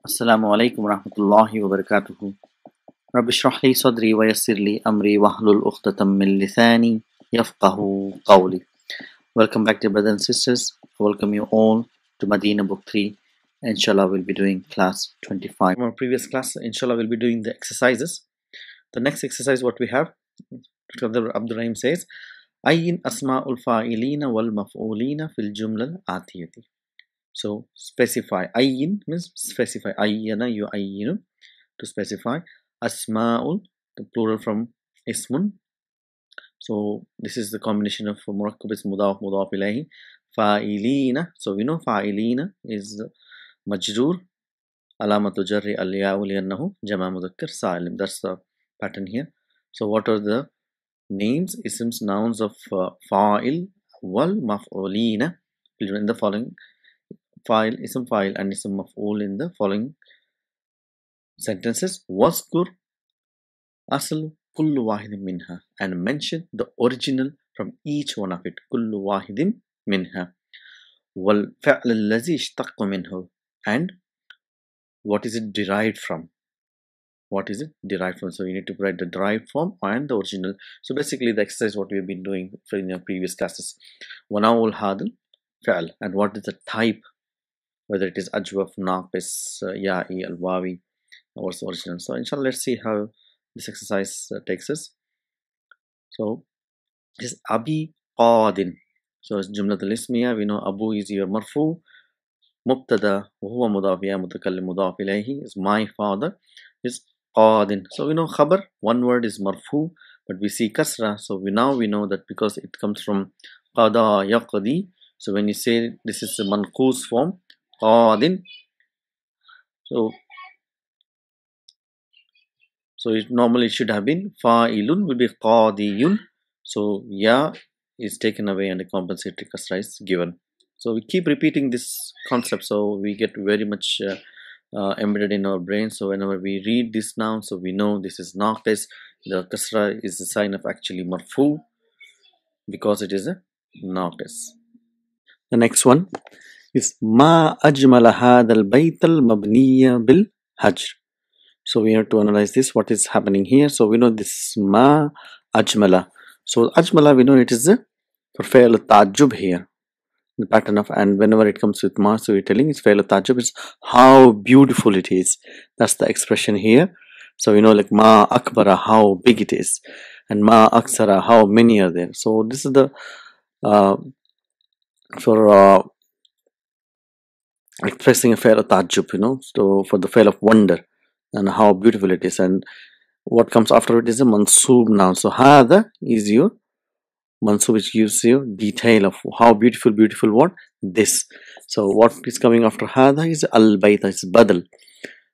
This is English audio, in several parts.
Assalamu alaikum warahmatullahi wabarakatuh. Rabbi shrah li sadri wa yassir li amri wahlul uqdatam min lisani yafqahu qawli. Welcome back, dear brothers and sisters. I welcome you all to Medina Book 3. Inshallah, we'll be doing class 25. In our previous class, inshallah, we'll be doing the exercises. The next exercise, what we have, Dr. Abdul Rahim says, Ayyin asma'ul fa'ilina wal maf'ulina fil jumla al-atiyati. So specify. Ayyin means specify. Ayyana yu'ayyinu, to specify. Asma'ul, the plural from ismun. So this is the combination of murakkab is mudaf mudaf ilayhi. Fa'ilina, so we know fa'ilina is majroor. Alamatu jarri al-ya'u li'annahu jama mudhakkar salim. That's the pattern here. So what are the names, isms, nouns of fa'il wal maf'ulina in the following file, ism file and ism maf'ul in the following sentences. Waskur asl kullu wahidim minha, and mention the original from each one of it. Kullu wahidim minha. Wal fa'l allazi ishtaqqa minhu, and what is it derived from? What is it derived from? So you need to write the derived form and the original. So basically the exercise what we have been doing in your previous classes. Wana'ul hadal fa'l, and what is the type, whether it is ajwaf, naqis, ya'i, al-wawi, or original. So inshallah, let's see how this exercise takes us. So this abi qadin. So it's jumlatul ismiya. We know abu is your marfu, mubtada huwa mudaf ya mutakallim mudaf ilayhi is my father, is qadin. So we know khabar, one word is marfu, but we see kasra. So we know that because it comes from qada yaqdi. So when you say this is a manqus form, qadin, so it normally should have been fa'ilun, will be qadiyun. So ya is taken away and a compensatory kasra is given. So we keep repeating this concept, so we get very much embedded in our brain. So whenever we read this noun, so we know this is naqis. The kasra is the sign of actually marfu because it is a naqis. The next one is ma ajmala hadha al-bayt al-mabniya bil hajr. So we have to analyze this, what is happening here. So we know this ma ajmala. So ajmala, we know it is for fa'il ta'ajjub here, the pattern of, and whenever it comes with ma, so we're telling it's fa'il ta'ajjub is how beautiful it is. That's the expression here. So we know like ma akbara, how big it is, and ma aksara, how many are there. So this is the for expressing a fa'il ta'ajjub, you know, so for the fa'il of wonder and how beautiful it is. And what comes after it is a mansoob noun. So hadha is your mansoob, which gives you detail of how beautiful what this. So what is coming after hadha is al bayta, is badal.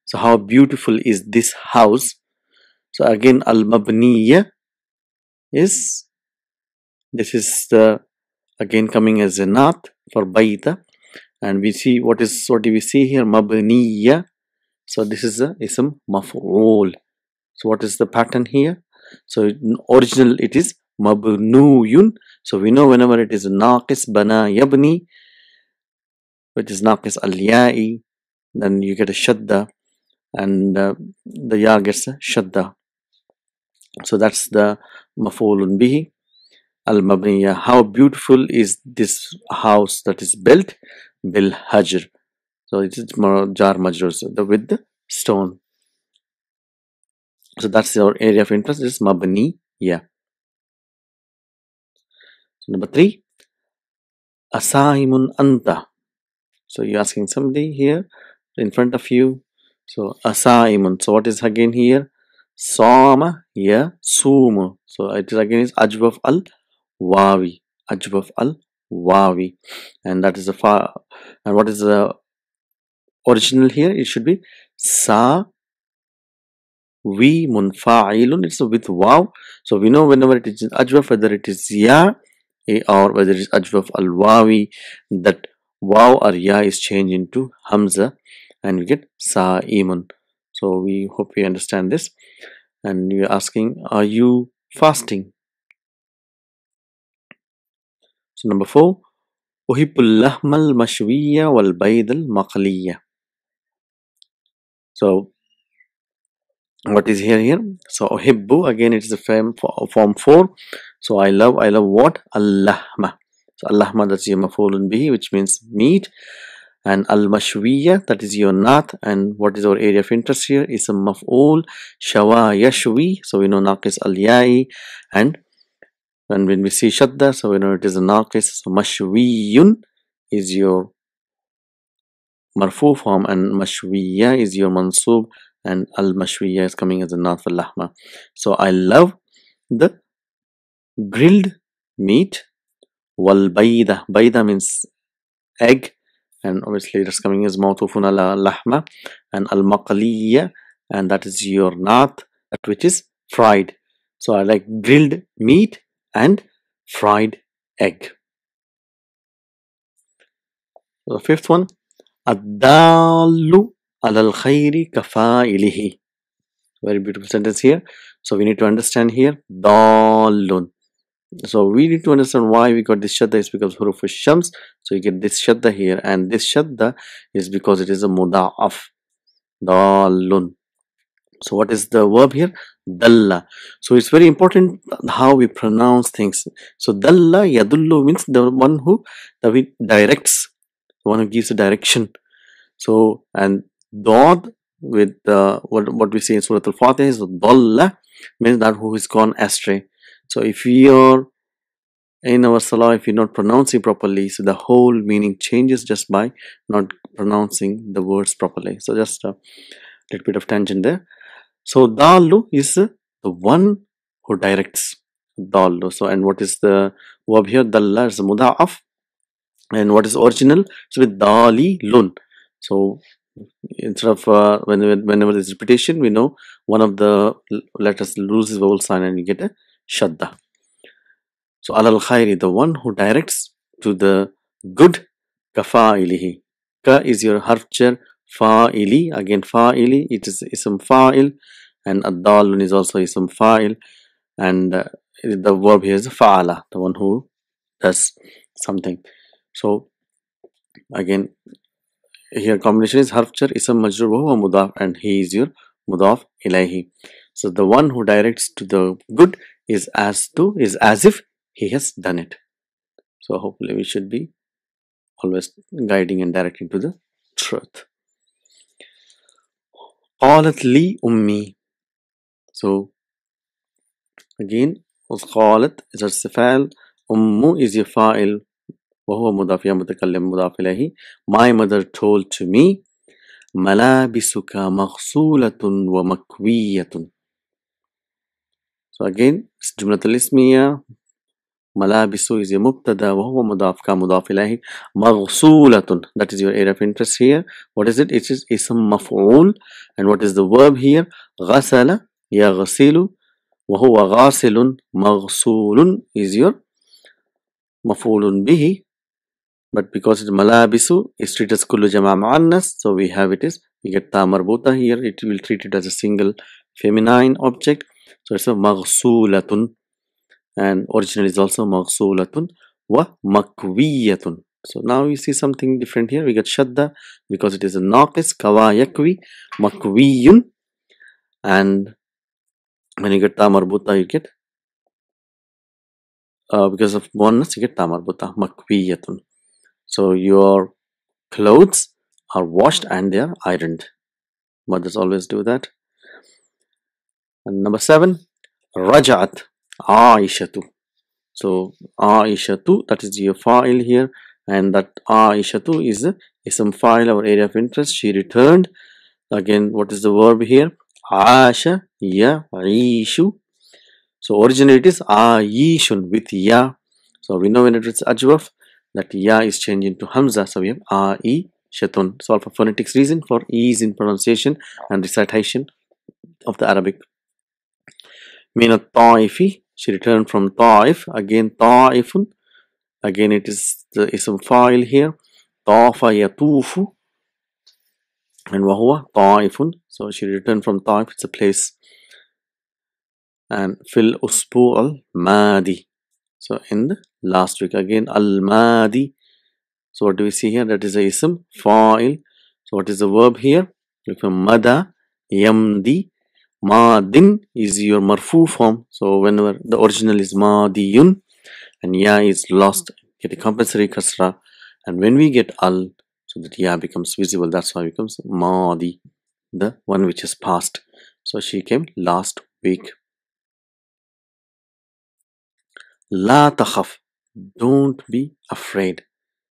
So how beautiful is this house. So again al mabniya is, this is the again coming as a naat for bayta, and we see what do we see here, mabniya. So this is a ism maf'ul. So what is the pattern here? So original it is mabnuyun. So we know whenever it is naqis, bana yabni, which is naqis al-ya'i, then you get a shadda, and the ya gets a shadda. So that's the maf'ulun bihi al-mabniya. How beautiful is this house that is built bil hajr. So it is jar majrur, so with the stone. So that's your area of interest, is mabni, yeah. So number 3, asaimun anta. So you're asking somebody here in front of you. So asaimun. So what is again here? Sama, yeah, sumu. So it is again is ajwaf al wawi. Ajwaf al wawi. And that is the fa. And what is the original here? It should be sa wi munfa'ilun. It's with waw. So we know whenever it is ajwaf, whether it is ya or whether it is ajwaf al wawi, that waw or ya is changed into hamza and we get sa'imun. So we hope you understand this. And you're asking, are you fasting? So number 4, uhibbul lahmal mashwiya wal bayd al maqliya. So what is here? So uhibbu, again it is the form 4. So I love what? Allahma. So Allahma, that's your maf'ulun bihi, which means meat. And al-mashwiya, that is your nath. And what is our area of interest here? Is a maf'ul, shawa yashwi. So we know naqis al-ya'i. And when we see shadda, so we know it is a naqis. So mashwiyun is your marfu form, and mashwiya is your mansub, and al-mashwiya is coming as a nath for lahma. So I love the grilled meat. Wal bayda, bayda means egg, and obviously it's coming as mawtufun ala lahma. And al maqliya, and that is your nath, that which is fried. So I like grilled meat and fried egg. The fifth one, ad-dallu ala al-khayri kafa'ilihi. Very beautiful sentence here. So we need to understand here dalun. So we need to understand why we got this shadda is because huruf shams. So you get this shadda here, and this shadda is because it is a muda'af. Dalun. So what is the verb here? Dalla. So it's very important how we pronounce things. So dalla yadullu means the one who directs, the one who gives a direction. So, and dod with what we say in Surah Al-Fatih is dalla, means that who is gone astray. So if you're in our salah, if you're not pronouncing properly, so the whole meaning changes just by not pronouncing the words properly. So just a little bit of tangent there. So dalu is the one who directs. Dalu. So, and what is the verb here? Dalla is muda'af. And what is original? So with dali lun. So instead of whenever there's repetition, we know one of the letters loses vowel sign and you get a shadda. So alal khairi, the one who directs to the good, kafa'ilihi. Ka is your harf jar, fa'ili, again fa'ili, it is ism fa'il, and ad-dalun is also ism fa'il, and the verb here is fa'ala, the one who does something. So again here combination is harf jar, ism majrur wa huwa mudaf, and he is your mudaf ilayhi. So the one who directs to the good is as if he has done it. So hopefully we should be always guiding and directing to the truth. قالت لي أمي. So again قالت is a فاعل, أم is your فاعل, وهو مضاف يا متكلم مضاف إليه. My mother told to me ملابسك مغسولة ومكوية. So again it's جملة الاسمية. ملابس is your مبتدا وهو مضاف كمضاف إليه. مغسولة, that is your area of interest here. What is it? It is اسم مفعول. And what is the verb here? غسل يغسل وهو غاسل. مغسول is your مفعول به, but because it's ملابس, it's treated as كل جمع مؤنث, so we have it is, we get ta marbuta here, it will treat it as a single feminine object, so it's a مغسولة, and original is also مغسولة ومكوية. So now you see something different here. We get shadda because it is a naqis, kawa yakwi, makwiyun, and when you get ta marbuta you get because of oneness you get ta marbuta, makwiyatun. So your clothes are washed and they are ironed. Mothers always do that. And number 7, raja'at Aishatu. So Aishatu, that is your fa'il here, and that Aishatu is some fa'il, our area of interest. She returned. Again, what is the verb here? Asha ya'ishu. So originally it is Aishun with ya. So we know when it is ajwaf, that ya is changed into hamza. So we have Aishatun. So all for phonetics reason, for ease in pronunciation and recitation of the Arabic. Min at-Ta'ifi, she returned from Ta'if. Again Ta'ifun, again it is the ism fa'il here. Tafa yatufu, and wahuwa Ta'ifun. So she returned from Ta'if, it's a place. And fil usbu al-madi, so in the last week, again al-madi. So what do we see here? That is a ism fa'il. So what is the verb here? Look for mada, yamdi. Madin is your marfu form. So whenever the original is madiyun and ya is lost, get a compulsory kasra. And when we get al, so that ya becomes visible. That's why it becomes madi, the one which is past. So she came last week. La takhaf, don't be afraid.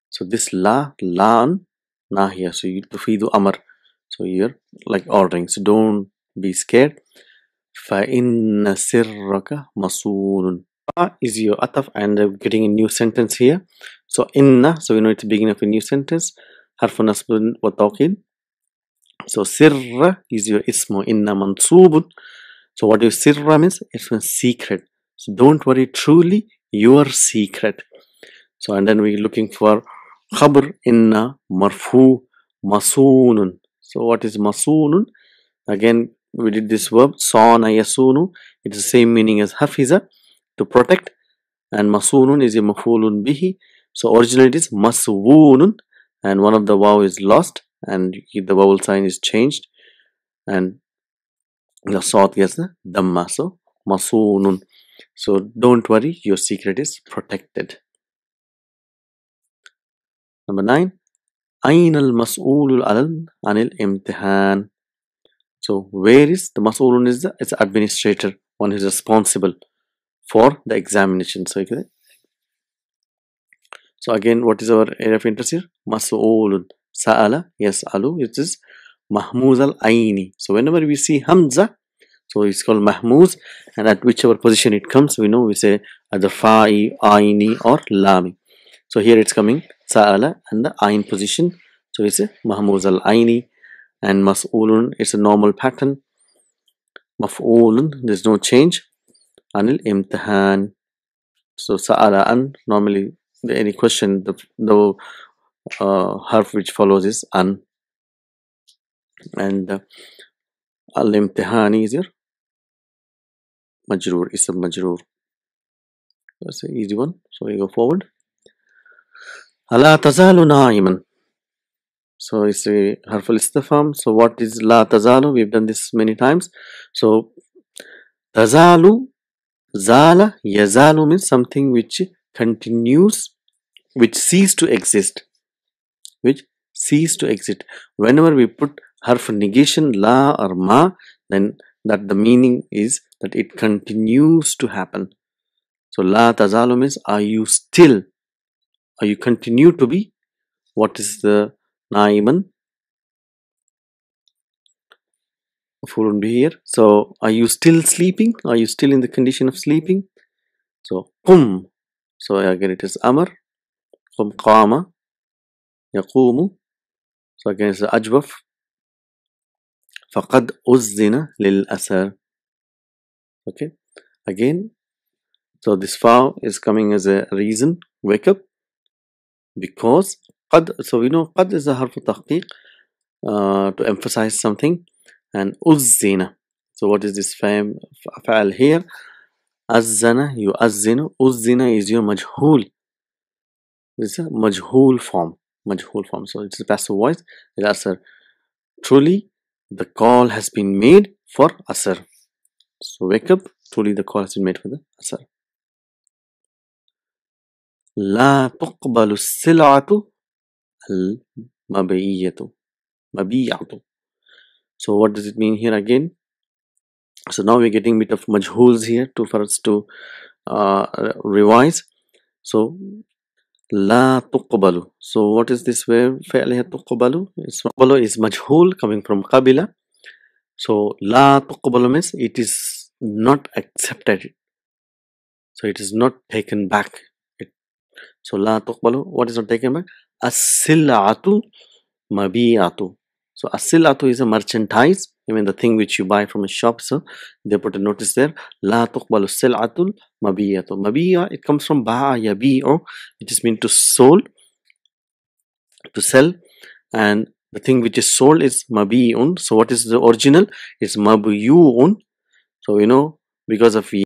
So this laan, nahiya. So you tufidu amar. So you're like ordering. So don't be scared. فَإِنَّ سِرَّكَ مَصُونٌ. Is your ataf and getting a new sentence here. So inna, so we know it's the beginning of a new sentence. Harf nasbun wa tawqid. So sirra is your ismu. Inna mansubun. So what is sirra means? It's a secret. So don't worry, truly your secret. So and then we're looking for khabr inna marfu masunun. So what is masunun? Again, we did this verb sana yasunu. It's the same meaning as hafiza, to protect, and masunun is a mafulun bihi. So originally it is maswunun, and one of the waw is lost and the vowel sign is changed, and the sawt gets the damma. So masunun. So don't worry, your secret is protected. Number 9. أين المسؤول عن الامتحان? So where is the mas'ulun? Is the it's administrator, one who is responsible for the examination. So again, what is our area of interest here? Mas'ulun. Sa'ala, yas'alu. It is mahmuz al-aini. So whenever we see hamza, so it's called mahmuz, and at whichever position it comes, we know we say either fa'i, aini, or lami. So here it's coming sa'ala and the ain position. So it's a mahmuz al-aini, and mas'ulun, it's a normal pattern. Maf'ulun, there's no change. Anil imtihan. So sa'ala an, normally any question, the harf which follows is an, and al imtihani is your majroor, is a majroor. That's an easy one. So we go forward. Ala tazalu na'iman. So it's a harf al-istifham. So what is la tazalu? We've done this many times. So tazalu, zala, yazalu means something which continues, which cease to exist, which cease to exist. Whenever we put harf negation la or ma, then that the meaning is that it continues to happen. So la tazalu means are you still, are you continue to be. What is the naiman? Maf'ulun bihi here. So are you still sleeping? Are you still in the condition of sleeping? So qum. So again it is amar. Qum qama. Yaqumu. So again it's ajwaf. فقد أذن للأسر. Okay, again, so this fa is coming as a reason, wake up, because قد, so we know قد is a harf tahqiq, to emphasize something, and أذن. So what is this fa'al here? أذن يؤذن. أذن is your majhul. This is a majhul form. So it's a passive voice. Asr. Truly, the call has been made for asr. So wake up. Truly, the call has been made for the asr. لا تقبل السلعة المبيعة. So what does it mean here again? So now we're getting a bit of majhuls here for us to revise. So لا تقبل. So what is this verb? فعلها تقبل. تقبل is majhul coming from qabila. So لا تقبل means it is not accepted. So it is not taken back. So لا تقبل, what is not taken back? السلعة مبيعة. So as-sil'atu is a merchandise, I mean the thing which you buy from a shop. So they put a notice there. La tuqbalu as-sil'atu mabiyatu. Mabiya, it comes from ba'a yabi'u, which is meant to sell, and the thing which is sold is mabi'un. So what is the original? It's mabiyu'un. So you know, because of